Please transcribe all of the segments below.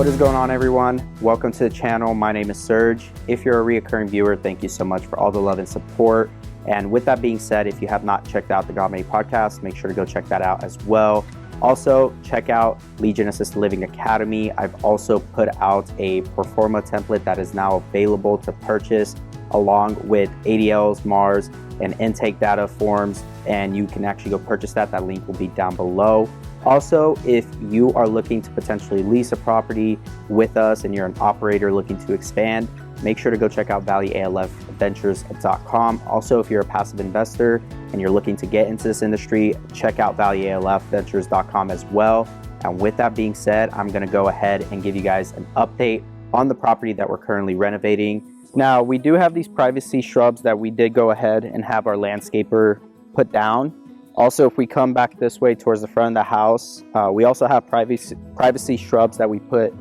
What is going on, everyone? Welcome to the channel. My name is Serg. If you're a reoccurring viewer, thank you so much for all the love and support. And with that being said, if you have not checked out the God Made podcast, make sure to go check that out as well. Also, check out Legion Assisted Living Academy. I've also put out a Performa template that is now available to purchase along with ADLs, MARs, and intake data forms. And you can actually go purchase that. That link will be down below. Also, if you are looking to potentially lease a property with us and you're an operator looking to expand, make sure to go check out valleyalfventures.com. Also, if you're a passive investor and you're looking to get into this industry, check out valleyalfventures.com as well. And with that being said, I'm going to go ahead and give you guys an update on the property that we're currently renovating. Now, we do have these privacy shrubs that we did go ahead and have our landscaper put down. Also, if we come back this way towards the front of the house, we also have privacy shrubs that we put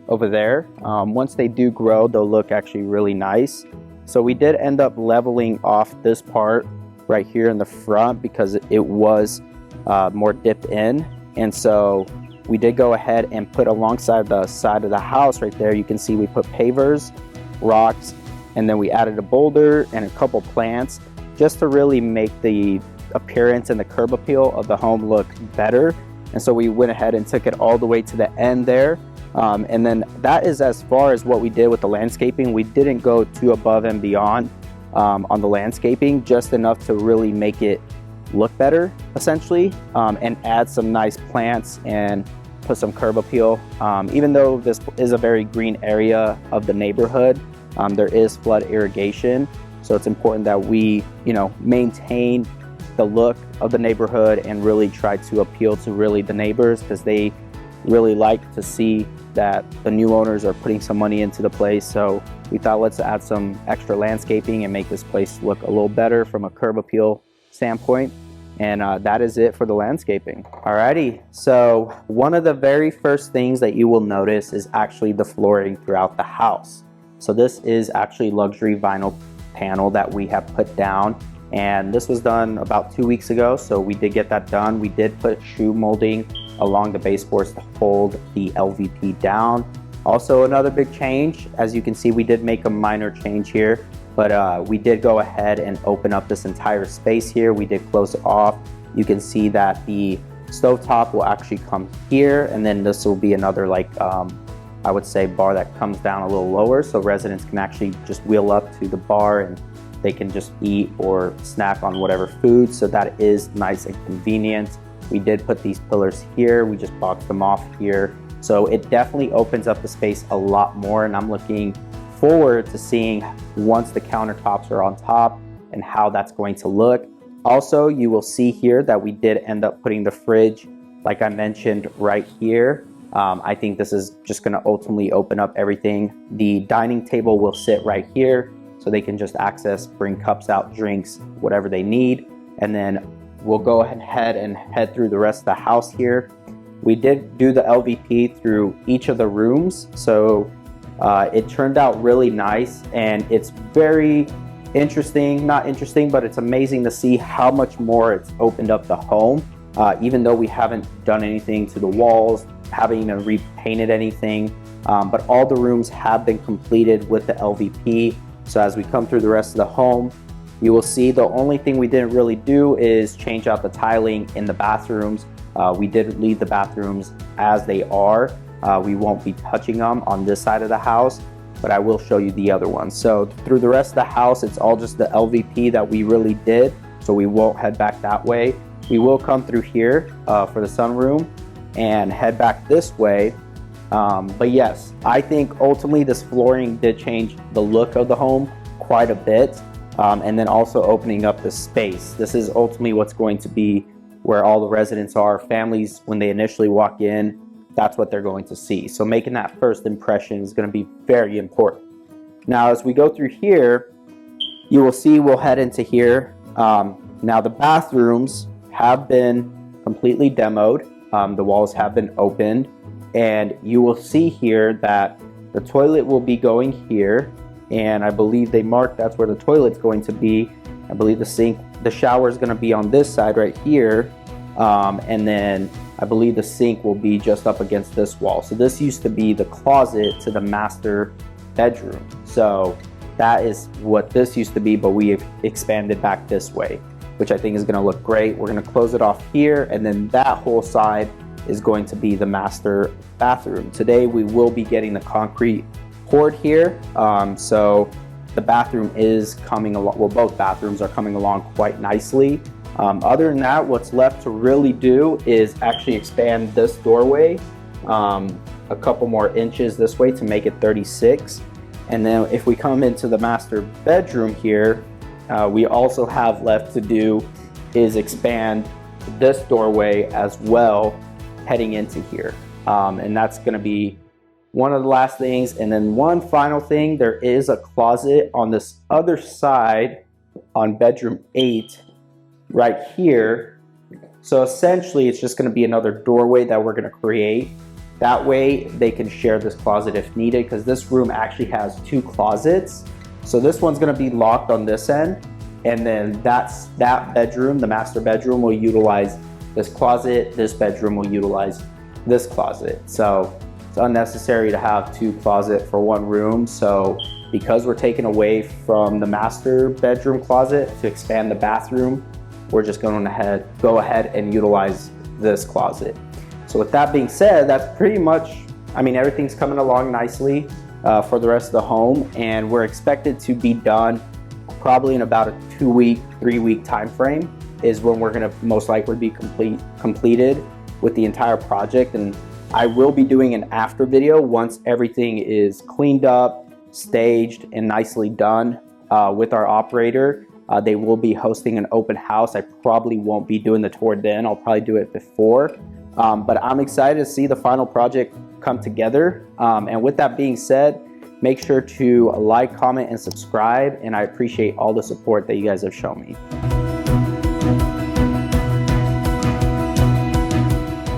over there. Once they do grow, they'll look actually really nice. So we did end up leveling off this part right here in the front because it was more dipped in. And so we did go ahead and put alongside the side of the house right there, you can see we put pavers, rocks, and then we added a boulder and a couple plants just to really make the appearance and the curb appeal of the home look better. And so we went ahead and took it all the way to the end there. And then that is as far as what we did with the landscaping. We didn't go too above and beyond on the landscaping, just enough to really make it look better essentially, and add some nice plants and put some curb appeal. Even though this is a very green area of the neighborhood, there is flood irrigation. So it's important that we, maintain the look of the neighborhood and really try to appeal to really the neighbors, because they really like to see that the new owners are putting some money into the place. So we thought, let's add some extra landscaping and make this place look a little better from a curb appeal standpoint. And that is it for the landscaping. Alrighty, so one of the very first things that you will notice is actually the flooring throughout the house. So this is actually luxury vinyl panel that we have put down, and this was done about 2 weeks ago. So we did get that done. We did put shoe molding along the baseboards to hold the LVP down. Also, another big change, as you can see, we did make a minor change here, but we did go ahead and open up this entire space here. We did close it off. You can see that the stovetop will actually come here, and then this will be another I would say bar that comes down a little lower, so residents can actually just wheel up to the bar and they can just eat or snack on whatever food. So that is nice and convenient. We did put these pillars here. We just boxed them off here. So it definitely opens up the space a lot more, and I'm looking forward to seeing once the countertops are on top and how that's going to look. Also, you will see here that we did end up putting the fridge, like I mentioned, right here. I think this is just going to ultimately open up everything. The dining table will sit right here, so they can just bring cups out, drinks, whatever they need. And then we'll go ahead and head through the rest of the house here. We did do the LVP through each of the rooms, so it turned out really nice, and it's very interesting, not interesting, but it's amazing to see how much more it's opened up the home. Even though we haven't done anything to the walls, haven't even repainted anything, but all the rooms have been completed with the LVP. So as we come through the rest of the home, you will see the only thing we didn't really do is change out the tiling in the bathrooms. We did leave the bathrooms as they are. We won't be touching them on this side of the house, but I will show you the other ones. So through the rest of the house, it's all just the LVP that we really did, so we won't head back that way. We will come through here for the sunroom and head back this way. But yes, I think ultimately this flooring did change the look of the home quite a bit, and then also opening up the space. This is ultimately what's going to be where all the residents are. Families, when they initially walk in, that's what they're going to see. So making that first impression is going to be very important. Now, as we go through here, you will see we'll head into here. Now the bathrooms have been completely demoed. The walls have been opened, and you will see here that the toilet will be going here, and I believe they marked that's where the toilet's going to be. I believe the shower is going to be on this side right here, and then I believe the sink will be just up against this wall. So this used to be the closet to the master bedroom. So that is what this used to be, but we have expanded back this way, which I think is gonna look great. We're gonna close it off here, and then that whole side is going to be the master bathroom. Today we will be getting the concrete poured here. So the bathroom is coming along, well, both bathrooms are coming along quite nicely. Other than that, what's left to really do is actually expand this doorway a couple more inches this way to make it 36. And then if we come into the master bedroom here, we also have left to do is expand this doorway as well heading into here. And that's gonna be one of the last things. And then one final thing, there is a closet on this other side on bedroom 8 right here. So essentially it's just gonna be another doorway that we're gonna create. That way they can share this closet if needed, because this room actually has 2 closets. So this one's gonna be locked on this end, and then that bedroom, the master bedroom, will utilize this closet. This bedroom will utilize this closet. So it's unnecessary to have 2 closets for one room. So because we're taking away from the master bedroom closet to expand the bathroom, we're just going to go ahead and utilize this closet. So with that being said, that's pretty much, I mean, everything's coming along nicely for the rest of the home, and we're expected to be done probably in about a 2-week, 3-week time frame is when we're gonna most likely be completed with the entire project. And I will be doing an after video once everything is cleaned up, staged, and nicely done with our operator. They will be hosting an open house. I probably won't be doing the tour then. I'll probably do it before. But I'm excited to see the final project come together. And with that being said, make sure to like, comment, and subscribe. And I appreciate all the support that you guys have shown me.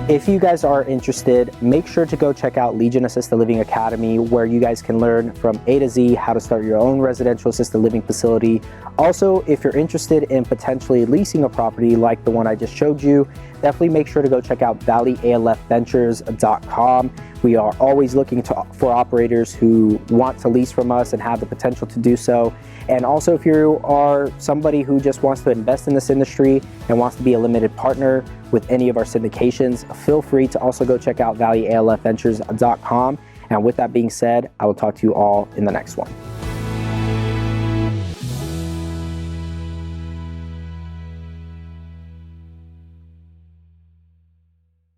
If you guys are interested, make sure to go check out Legion Assisted Living Academy, where you guys can learn from A to Z how to start your own residential assisted living facility. Also, if you're interested in potentially leasing a property like the one I just showed you, definitely make sure to go check out valleyalfventures.com. We are always looking for operators who want to lease from us and have the potential to do so. And also, if you are somebody who just wants to invest in this industry and wants to be a limited partner with any of our syndications, feel free to also go check out valleyalfventures.com. And with that being said, I will talk to you all in the next one.